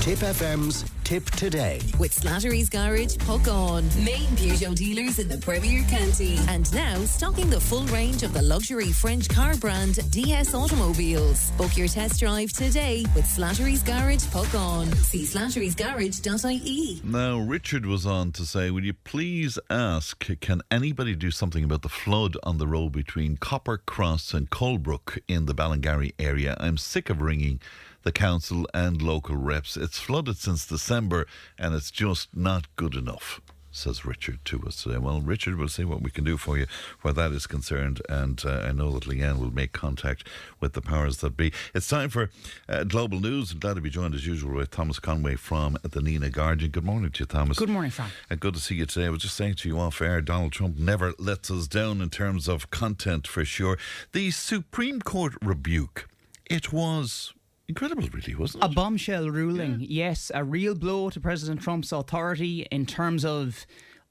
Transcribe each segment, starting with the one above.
Tipp FM's Tipp Today. With Slattery's Garage, Puck On. Main Peugeot dealers in the Premier County. And now stocking the full range of the luxury French car brand DS Automobiles. Book your test drive today with Slattery's Garage, Puck On. See slatterysgarage.ie. Now, Richard was on to say, will you please ask, can anybody do something about the flood on the road between Copper Cross and Colebrook in the Ballingarry area? I'm sick of ringing the council and local reps. It's flooded since December and it's just not good enough, says Richard to us today. Well, Richard, we'll see what we can do for you where that is concerned, and I know that Leanne will make contact with the powers that be. It's time for Global News. I'm glad to be joined as usual with Thomas Conway from the Nina Guardian. Good morning to you, Thomas. Good morning, Frank. Good to see you today. I was just saying to you off air, Donald Trump never lets us down in terms of content, for sure. The Supreme Court rebuke, it was incredible, really, wasn't it? A bombshell ruling, yes. A real blow to President Trump's authority in terms of,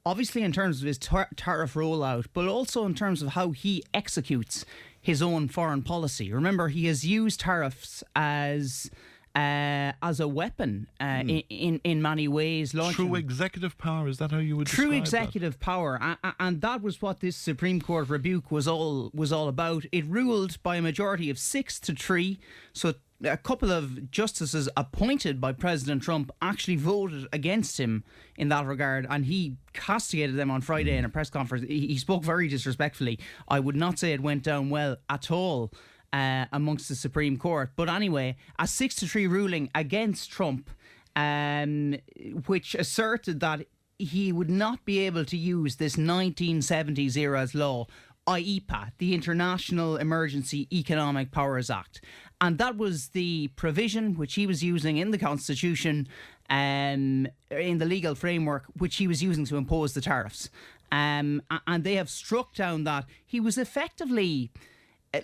obviously in terms of his tariff rollout, but also in terms of how he executes his own foreign policy. Remember, he has used tariffs as a weapon in many ways. True executive power, is that how you would describe True executive power, and that was what this Supreme Court rebuke was all about. It ruled by a majority of 6-3, so a couple of justices appointed by President Trump actually voted against him in that regard, and he castigated them on Friday in a press conference. He spoke very disrespectfully. I would not say it went down well at all amongst the Supreme Court. But anyway, a 6-3 ruling against Trump, which asserted that he would not be able to use this 1970s era's law, IEPA, the International Emergency Economic Powers Act. And that was the provision which he was using in the Constitution, in the legal framework, which he was using to impose the tariffs. And they have struck down that he was effectively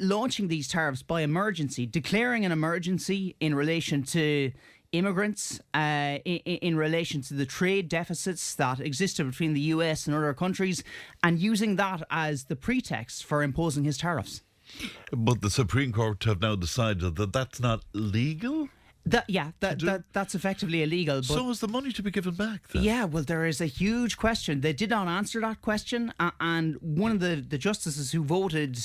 launching these tariffs by emergency, declaring an emergency in relation to immigrants, in relation to the trade deficits that existed between the US and other countries, and using that as the pretext for imposing his tariffs. But the Supreme Court have now decided that that's not legal? That's effectively illegal. But so is the money to be given back then? Yeah, well, there is a huge question. They did not answer that question, and one of the justices who voted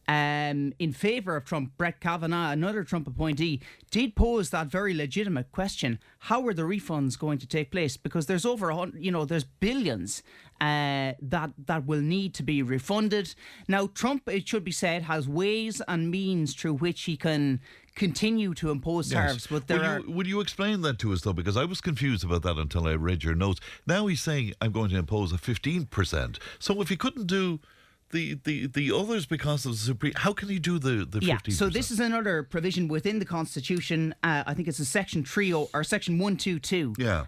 in favour of Trump, Brett Kavanaugh, another Trump appointee, did pose that very legitimate question: how are the refunds going to take place? Because there's there's billions that will need to be refunded. Now, Trump, it should be said, has ways and means through which he can continue to impose tariffs. But will you explain that to us, though? Because I was confused about that until I read your notes. Now he's saying, I'm going to impose a 15%. So if he couldn't do the others because of the Supreme, how can he do the 15%? Yeah, so this is another provision within the Constitution. I think it's in Section 30 or Section 122. Yeah.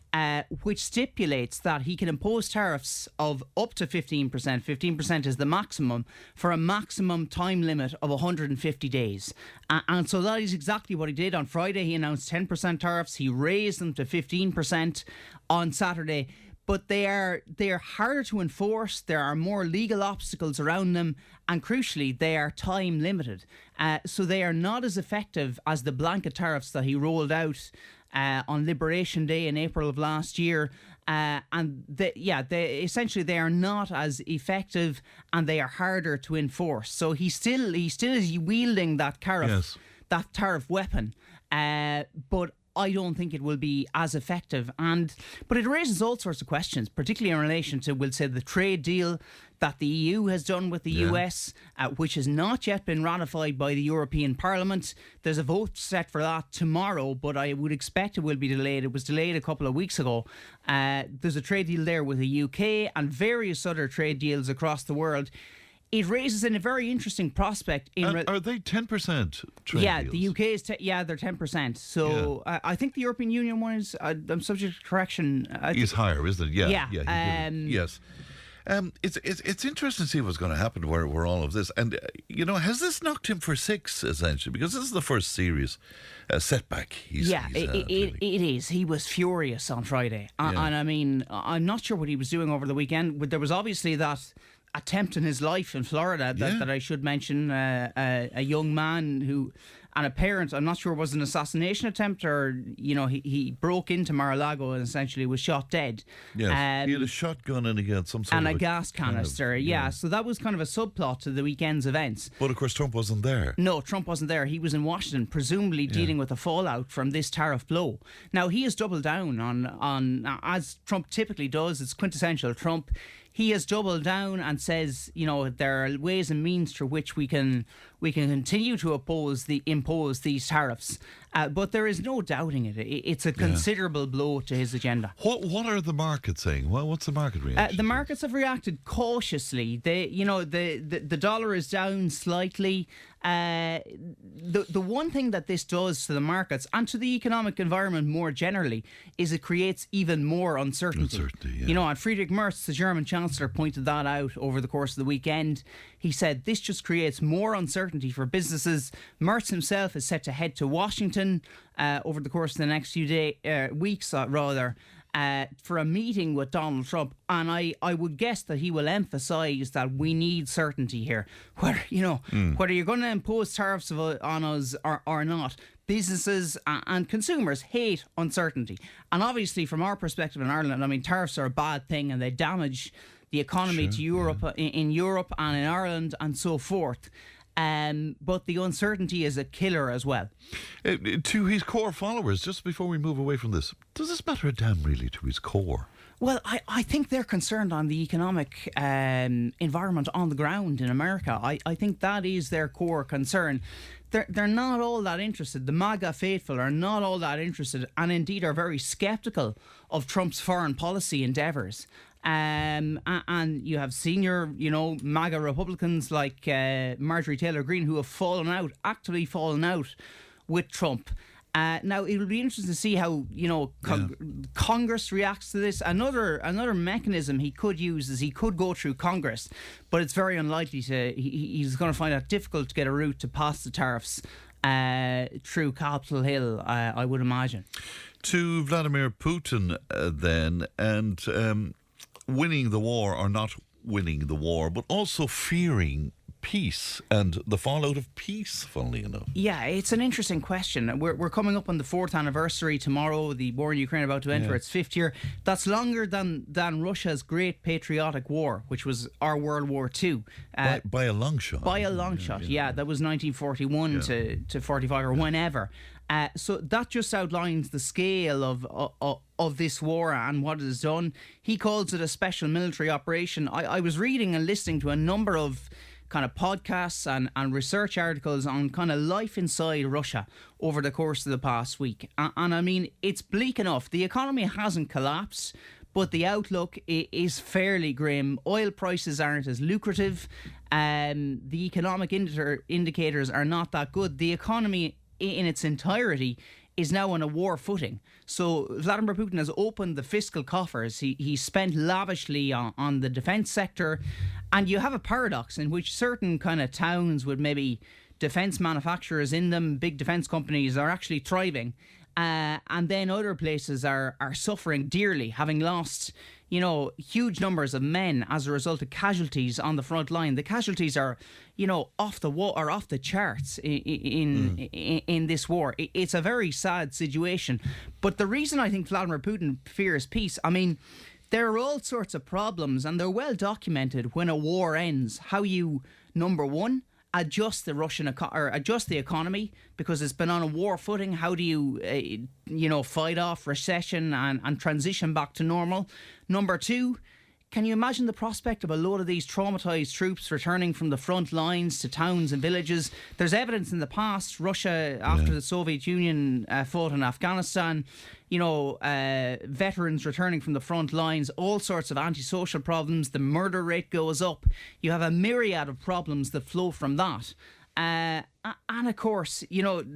Which stipulates that he can impose tariffs of up to 15%. 15% is the maximum for a maximum time limit of 150 days. And so that is exactly what he did. On Friday, he announced 10% tariffs. He raised them to 15% on Saturday. But they are harder to enforce. There are more legal obstacles around them, and crucially, they are time limited. So they are not as effective as the blanket tariffs that he rolled out on Liberation Day in April of last year. And they essentially they are not as effective, and they are harder to enforce. So he still is wielding that tariff, that tariff weapon, but I don't think it will be as effective. But it raises all sorts of questions, particularly in relation to, we'll say, the trade deal that the EU has done with the US, which has not yet been ratified by the European Parliament. There's a vote set for that tomorrow, but I would expect it will be delayed. It was delayed a couple of weeks ago. There's a trade deal there with the UK and various other trade deals across the world. It raises in a very interesting prospect. Are they 10% trade deals? The UK is they're 10%. So I think the European Union one is, I'm subject to correction. Is higher, isn't it? Yeah. Yes. It's interesting to see what's going to happen where all of this, and has this knocked him for six essentially? Because this is the first serious setback. It is. He was furious on Friday, and I mean, I'm not sure what he was doing over the weekend. But there was obviously that attempt in his life in Florida that I should mention, a young man who and a parent, I'm not sure, was an assassination attempt or, he broke into Mar-a-Lago and essentially was shot dead. Yes, he had a shotgun and he had some sort and of a gas canister. yeah. So that was kind of a subplot to the weekend's events. But of course, Trump wasn't there. No, Trump wasn't there. He was in Washington, presumably dealing with the fallout from this tariff blow. Now, he has doubled down on as Trump typically does. It's quintessential Trump. He has doubled down and says, there are ways and means through which we can continue to impose these tariffs. But there is no doubting it. It's a considerable blow to his agenda. What are the markets saying? What's the market reaction? The markets have reacted cautiously. The dollar is down slightly. The one thing that this does to the markets and to the economic environment more generally is it creates even more uncertainty. And Friedrich Merz, the German Chancellor, pointed that out over the course of the weekend. He said this just creates more uncertainty for businesses. Merz himself is set to head to Washington over the course of the next few weeks, for a meeting with Donald Trump, and I would guess that he will emphasise that we need certainty here. Whether you're going to impose tariffs on us or not, businesses and consumers hate uncertainty. And obviously, from our perspective in Ireland, tariffs are a bad thing and they damage the economy to Europe, in Europe and in Ireland and so forth. But the uncertainty is a killer as well. To his core followers, just before we move away from this, does this matter a damn really to his core? Well, I think they're concerned on the economic environment on the ground in America. I think that is their core concern. They're not all that interested. The MAGA faithful are not all that interested, and indeed are very sceptical of Trump's foreign policy endeavours. And you have senior, MAGA Republicans like Marjorie Taylor Greene who have actively fallen out with Trump. Now, it will be interesting to see how, Congress reacts to this. Another mechanism he could use is he could go through Congress, but it's very unlikely he's going to find it difficult to get a route to pass the tariffs through Capitol Hill, I would imagine. To Vladimir Putin, then, and winning the war or not winning the war, but also fearing peace and the fallout of peace, funnily enough. Yeah, it's an interesting question. We're coming up on the 4th anniversary tomorrow. The war in Ukraine about to enter its 5th year. That's longer than Russia's Great Patriotic War, which was our World War II. By a long shot. By a long shot, that was 1941 to 45 or whenever. So that just outlines the scale of this war and what it has done. He calls it a special military operation. I was reading and listening to a number of kind of podcasts and research articles on kind of life inside Russia over the course of the past week. And it's bleak enough. The economy hasn't collapsed, but the outlook is fairly grim. Oil prices aren't as lucrative. The economic indicators are not that good. The economy in its entirety is now on a war footing. So Vladimir Putin has opened the fiscal coffers. He spent lavishly on the defence sector. And you have a paradox in which certain kind of towns with maybe defence manufacturers in them, big defence companies, are actually thriving. And then other places are suffering dearly, having lost, huge numbers of men as a result of casualties on the front line. The casualties are, off the charts in this war. It's a very sad situation. But the reason I think Vladimir Putin fears peace, there are all sorts of problems, and they're well documented when a war ends. How you, number one, adjust the economy because it's been on a war footing. How do you, fight off recession and transition back to normal? Number two, can you imagine the prospect of a load of these traumatised troops returning from the front lines to towns and villages? There's evidence in the past, Russia, after the Soviet Union fought in Afghanistan, veterans returning from the front lines, all sorts of antisocial problems. The murder rate goes up. You have a myriad of problems that flow from that. And of course, what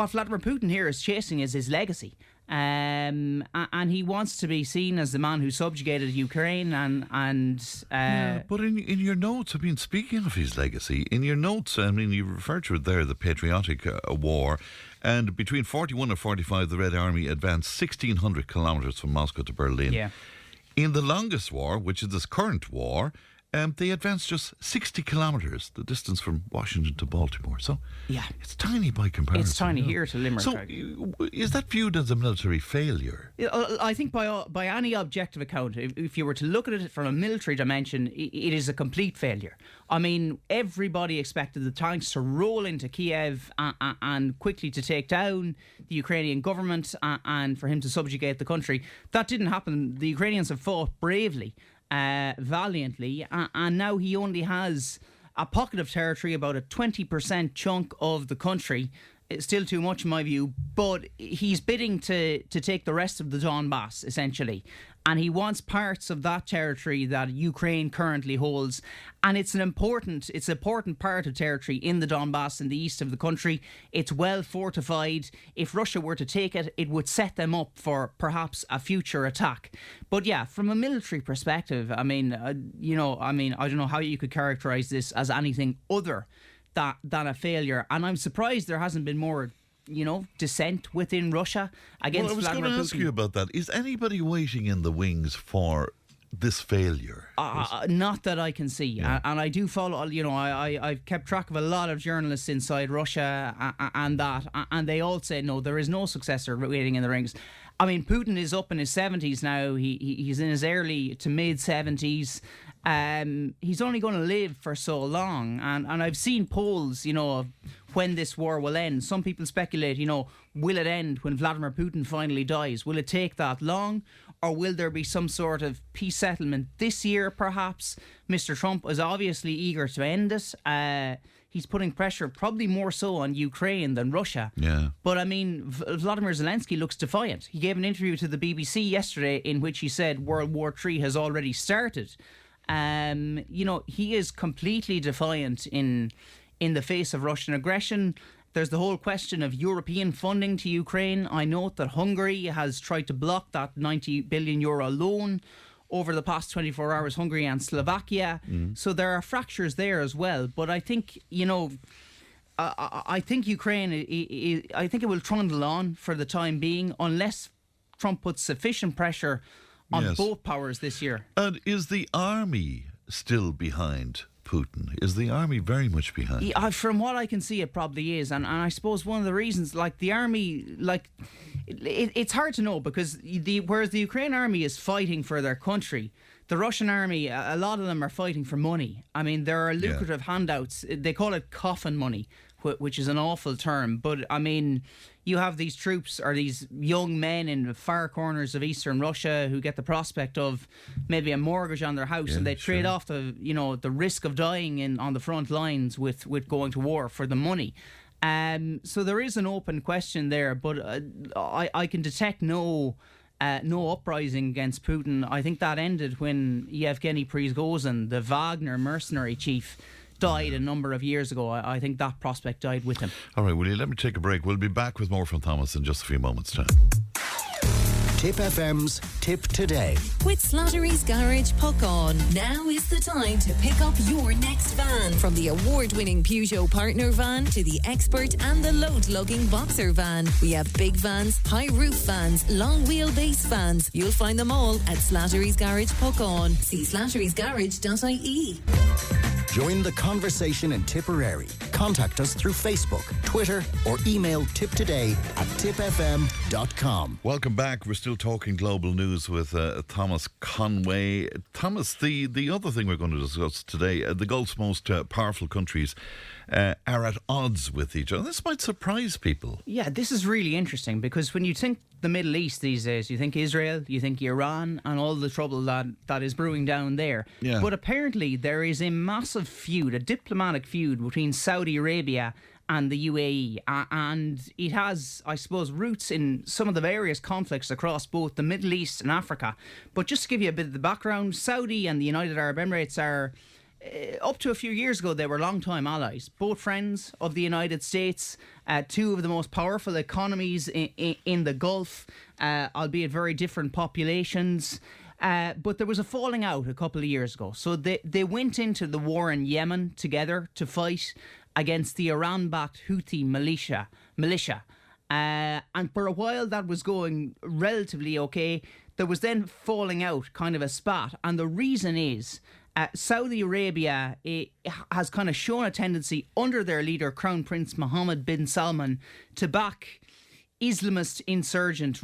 Vladimir Putin here is chasing is his legacy. And he wants to be seen as the man who subjugated Ukraine but in your notes, speaking of his legacy, in your notes, you referred to it there, the Patriotic War, and between 41 and 45 the Red Army advanced 1,600 kilometres from Moscow to Berlin. In the longest war, which is this current war, they advanced just 60 kilometres, the distance from Washington to Baltimore. So Yeah. it's tiny by comparison. It's tiny here to Limerick. So is that viewed as a military failure? I think by any objective account, if you were to look at it from a military dimension, it is a complete failure. I mean, everybody expected the tanks to roll into Kiev and quickly to take down the Ukrainian government and for him to subjugate the country. That didn't happen. The Ukrainians have fought bravely, valiantly, and now he only has a pocket of territory, about a 20% chunk of the country. It's still too much in my view, but he's bidding to take the rest of the Donbass, essentially. And he wants parts of that territory that Ukraine currently holds. And it's an important part of territory in the Donbass in the east of the country. It's well fortified. If Russia were to take it, it would set them up for perhaps a future attack. But yeah, from a military perspective, I mean, I don't know how you could characterize this as anything other than a failure. And I'm surprised there hasn't been more dissent within Russia against Vladimir Putin. Well, I was going to ask you about that. Is anybody waiting in the wings for this failure? Not that I can see. Yeah. And I do follow, I've kept track of a lot of journalists inside Russia and they all say, no, there is no successor waiting in the rings. I mean, Putin is up in his 70s now. He's in his early to mid 70s. He's only going to live for so long. And I've seen polls, of when this war will end. Some people speculate, will it end when Vladimir Putin finally dies? Will it take that long? Or will there be some sort of peace settlement this year, perhaps? Mr. Trump is obviously eager to end it. He's putting pressure, probably more so on Ukraine than Russia. Yeah. But I mean, Vladimir Zelensky looks defiant. He gave an interview to the BBC yesterday in which he said World War III has already started. He is completely defiant in the face of Russian aggression. There's the whole question of European funding to Ukraine. I note that Hungary has tried to block that €90 billion loan over the past 24 hours, Hungary and Slovakia. So there are fractures there as well. But I think, I think Ukraine, I think it will trundle on for the time being unless Trump puts sufficient pressure on both powers this year. And is the army still behind Putin? Is the army very much behind? From what I can see, it probably is. And I suppose one of the reasons, the army, it's hard to know because whereas the Ukraine army is fighting for their country, the Russian army, a lot of them are fighting for money. I mean, there are lucrative handouts. They call it coffin money, which is an awful term. But, I mean, you have these troops or these young men in the far corners of eastern Russia who get the prospect of maybe a mortgage on their house, and they trade off the risk of dying on the front lines with going to war for the money. So there is an open question there, but I can detect no uprising against Putin. I think that ended when Yevgeny Prigozhin, the Wagner mercenary chief, died a number of years ago. I think that prospect died with him. All right, will you let me take a break? We'll be back with more from Thomas in just a few moments' time. Tipp FM's Tipp Today. With Slattery's Garage Puck On. Now is the time to pick up your next van. From the award-winning Peugeot Partner van to the Expert and the load-lugging Boxer van. We have big vans, high roof vans, long wheelbase vans. You'll find them all at Slattery's Garage Puck On. See slatterysgarage.ie. Join the conversation in Tipperary. Contact us through Facebook, Twitter, or email tiptoday@tippfm.com. Welcome back. We're still talking global news with Thomas Conway. Thomas, the other thing we're going to discuss today, the Gulf's most powerful countries are at odds with each other. This might surprise people. Yeah, this is really interesting because when you think the Middle East these days, you think Israel, you think Iran, and all the trouble that is brewing down there. Yeah. But apparently there is a massive feud, a diplomatic feud between Saudi Arabia and the UAE, and it has, I suppose, roots in some of the various conflicts across both the Middle East and Africa. But just to give you a bit of the background, Saudi and the United Arab Emirates are, up to a few years ago, they were long-time allies, both friends of the United States, two of the most powerful economies in the Gulf, albeit very different populations. But there was a falling out a couple of years ago. So they went into the war in Yemen together to fight against the Iran-backed Houthi militia. And for a while that was going relatively okay. There was then falling out, kind of a spat. And the reason is Saudi Arabia has kind of shown a tendency under their leader, Crown Prince Mohammed bin Salman, to back Islamist insurgent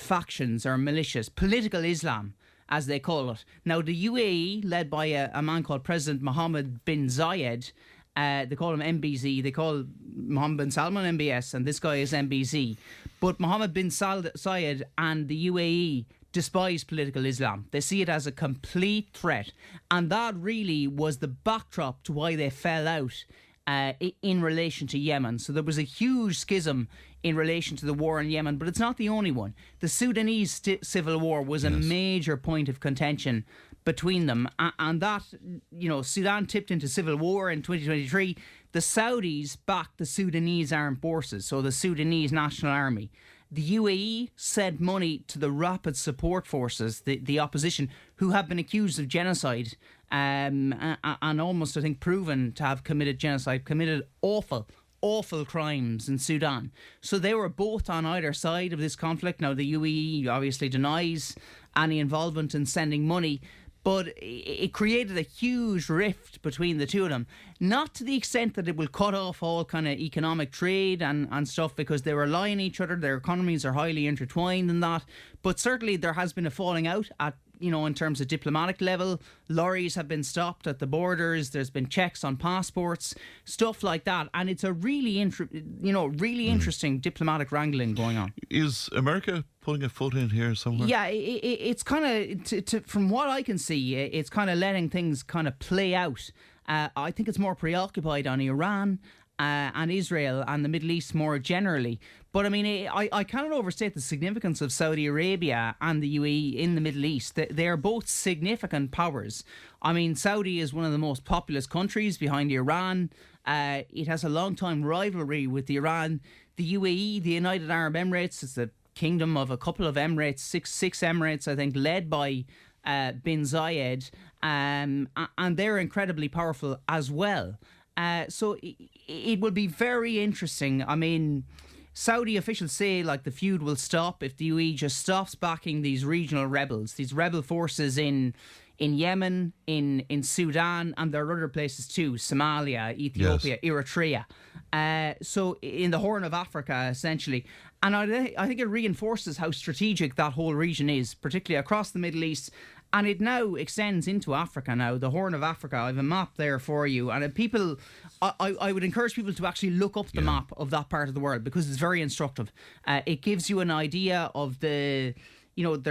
factions or militias, political Islam, as they call it. Now, the UAE, led by a man called President Mohammed bin Zayed, they call him MBZ, they call Mohammed bin Salman MBS, and this guy is MBZ. But Mohammed bin Zayed and the UAE despise political Islam. They see it as a complete threat. And that really was the backdrop to why they fell out in relation to Yemen. So there was a huge schism in relation to the war in Yemen, but it's not the only one. The Sudanese civil war was a major point of contention between them, and that, Sudan tipped into civil war in 2023. The Saudis backed the Sudanese armed forces, so the Sudanese National Army. The UAE sent money to the Rapid Support Forces, the opposition, who have been accused of genocide and almost, I think, proven to have committed genocide, committed awful crimes in Sudan. So they were both on either side of this conflict. Now, the UAE obviously denies any involvement in sending money, but it created a huge rift between the two of them. Not to the extent that it will cut off all kind of economic trade and stuff, because they rely on each other. Their economies are highly intertwined in that. But certainly there has been a falling out at, in terms of diplomatic level. Lorries have been stopped at the borders. There's been checks on passports, stuff like that. And it's a really, interesting diplomatic wrangling going on. Is America putting a foot in here somewhere? Yeah, it's kind of, from what I can see, it's kind of letting things kind of play out. I think it's more preoccupied on Iran and Israel and the Middle East more generally. But I mean, I cannot overstate the significance of Saudi Arabia and the UAE in the Middle East. They are both significant powers. I mean, Saudi is one of the most populous countries behind Iran. It has a long-time rivalry with Iran. The UAE, the United Arab Emirates, is the kingdom of a couple of emirates, six emirates, I think, led by bin Zayed. And they're incredibly powerful as well. So it will be very interesting. I mean, Saudi officials say the feud will stop if the UAE just stops backing these regional rebels, these rebel forces in Yemen, in Sudan, and there are other places too, Somalia, Ethiopia, Eritrea. So in the Horn of Africa, essentially. And I think it reinforces how strategic that whole region is, particularly across the Middle East. And it now extends into Africa now, the Horn of Africa. I have a map there for you. And I would encourage people to actually look up the map of that part of the world, because it's very instructive. It gives you an idea of their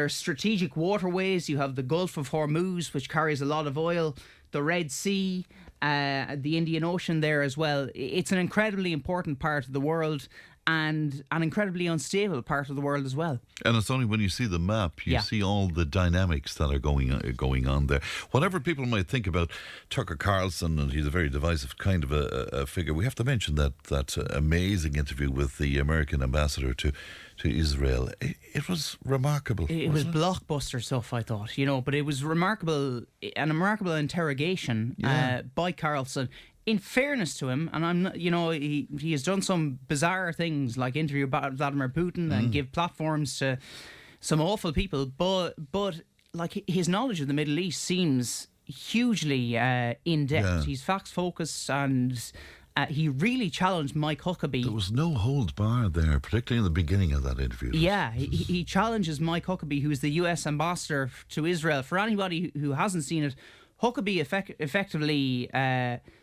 strategic waterways. You have the Gulf of Hormuz, which carries a lot of oil, the Red Sea, the Indian Ocean there as well. It's an incredibly important part of the world, and an incredibly unstable part of the world as well. And it's only when you see the map, you see all the dynamics that are going on there. Whatever people might think about Tucker Carlson, and he's a very divisive kind of a figure, we have to mention that amazing interview with the American ambassador to Israel. It was remarkable. It was blockbuster stuff, I thought, but it was remarkable, and a remarkable interrogation by Carlson. In fairness to him, and I'm not, he has done some bizarre things like interview Vladimir Putin and give platforms to some awful people, but his knowledge of the Middle East seems hugely in depth. Yeah. He's facts focused, and he really challenged Mike Huckabee. There was no holds barred there, particularly in the beginning of that interview. Yeah, he challenges Mike Huckabee, who's the US ambassador to Israel. For anybody who hasn't seen it, Huckabee effectively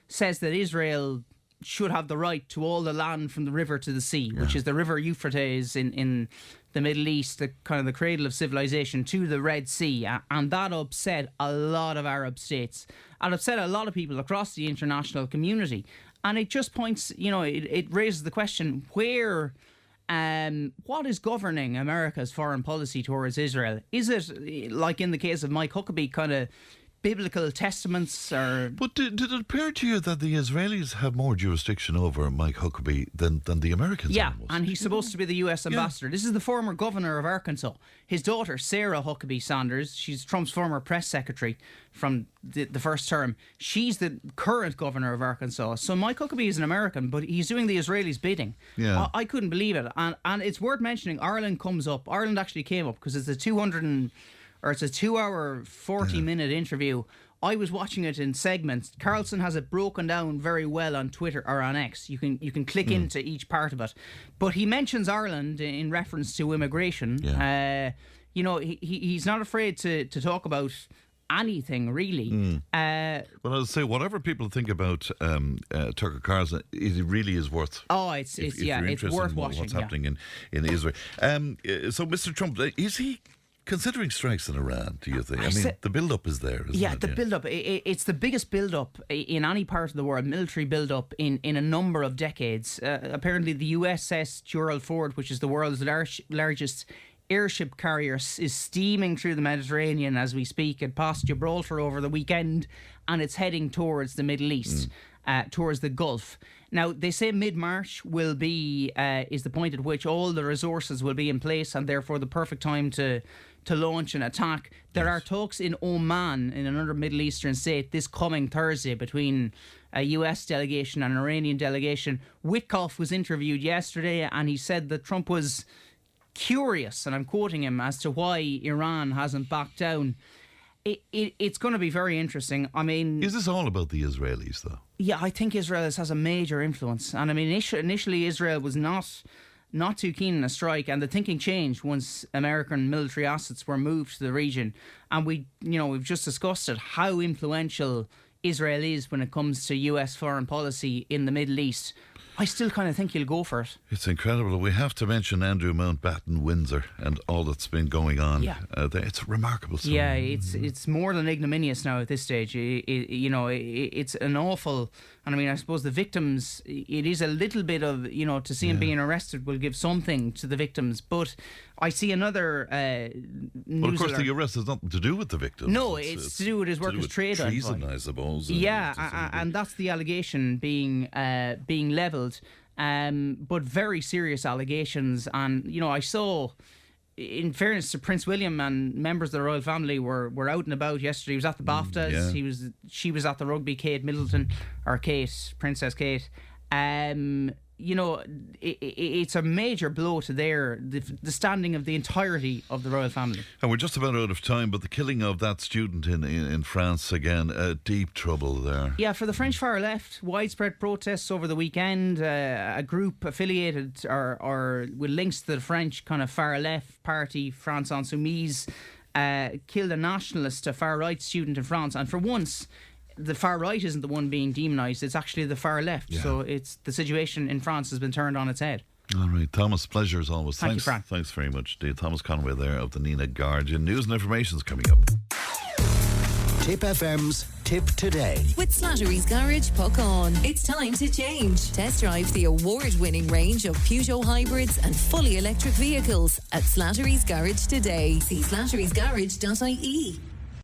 says that Israel should have the right to all the land from the river to the sea, which is the river Euphrates in the Middle East, the kind of the cradle of civilization, to the Red Sea. And that upset a lot of Arab states and upset a lot of people across the international community. And it just points, it raises the question, what is governing America's foreign policy towards Israel? Is it, like in the case of Mike Huckabee, kind of biblical testaments? But did it appear to you that the Israelis have more jurisdiction over Mike Huckabee than the Americans? Yeah, almost? And he's supposed to be the US ambassador. This is the former governor of Arkansas. His daughter, Sarah Huckabee Sanders, she's Trump's former press secretary from the first term. She's the current governor of Arkansas. So Mike Huckabee is an American, but he's doing the Israelis' bidding. Yeah. I couldn't believe it. And it's worth mentioning, Ireland comes up. Ireland actually came up because it's a 2-hour, 40-minute interview I was watching it in segments. Carlson has it broken down very well on Twitter or on X. You can click into each part of it. But he mentions Ireland in reference to immigration. Yeah. He's not afraid to talk about anything, really. Well, I'll say, whatever people think about Tucker Carlson, it really is worth. Oh, it's worth watching. What's happening in Israel? So, Mr. Trump, is he considering strikes in Iran, do you think? I mean, the build-up is there, isn't it? The build-up. It's the biggest build-up in any part of the world, military build-up in a number of decades. Apparently, the USS Gerald Ford, which is the world's largest airship carrier, is steaming through the Mediterranean as we speak. It passed Gibraltar over the weekend, and it's heading towards the Middle East, towards the Gulf. Now, they say mid-March is the point at which all the resources will be in place, and therefore the perfect time to launch an attack. There are talks in Oman, in another Middle Eastern state, this coming Thursday between a US delegation and an Iranian delegation. Witkoff was interviewed yesterday, and he said that Trump was curious, and I'm quoting him, as to why Iran hasn't backed down. It's going to be very interesting. I mean, is this all about the Israelis, though? Yeah, I think Israel has a major influence. And I mean, initially Israel was not too keen on a strike, and the thinking changed once American military assets were moved to the region. And we've just discussed it, how influential Israel is when it comes to US foreign policy in the Middle East. I still kind of think he'll go for it. It's incredible. We have to mention Andrew Mountbatten Windsor and all that's been going on. Yeah. It's a remarkable story. Yeah, it's more than ignominious now at this stage. It's an awful... And I mean, I suppose the victims, it is a little bit of, to see him being arrested will give something to the victims. But I see another news Well, of course, alert. the arrest has nothing to do with the victims. No, it's to do with his workers' trade. Treason, I suppose. Yeah, and that's the allegation being levelled. But very serious allegations. And, I saw... In fairness to Prince William and members of the royal family were out and about yesterday. He was at the BAFTAs. Yeah. She was at the rugby. Princess Kate. It's a major blow to the standing of the entirety of the royal family. And we're just about out of time, but the killing of that student in France again, deep trouble there. Yeah, for the French far left, widespread protests over the weekend. A group affiliated or with links to the French kind of far left party, France Insoumise, killed a nationalist, a far right student in France, and for once, the far right isn't the one being demonised, it's actually the far left. Yeah. So it's the situation in France has been turned on its head. All right, Thomas, pleasure as always. Thank you, Frank. Thanks very much, Dave. Thomas Conway there of the Nina Guardian. News and information is coming up. Tipp FM's Tipp Today. With Slattery's Garage, puck on. It's time to change. Test drive the award-winning range of Peugeot hybrids and fully electric vehicles at Slattery's Garage today. See slatterysgarage.ie.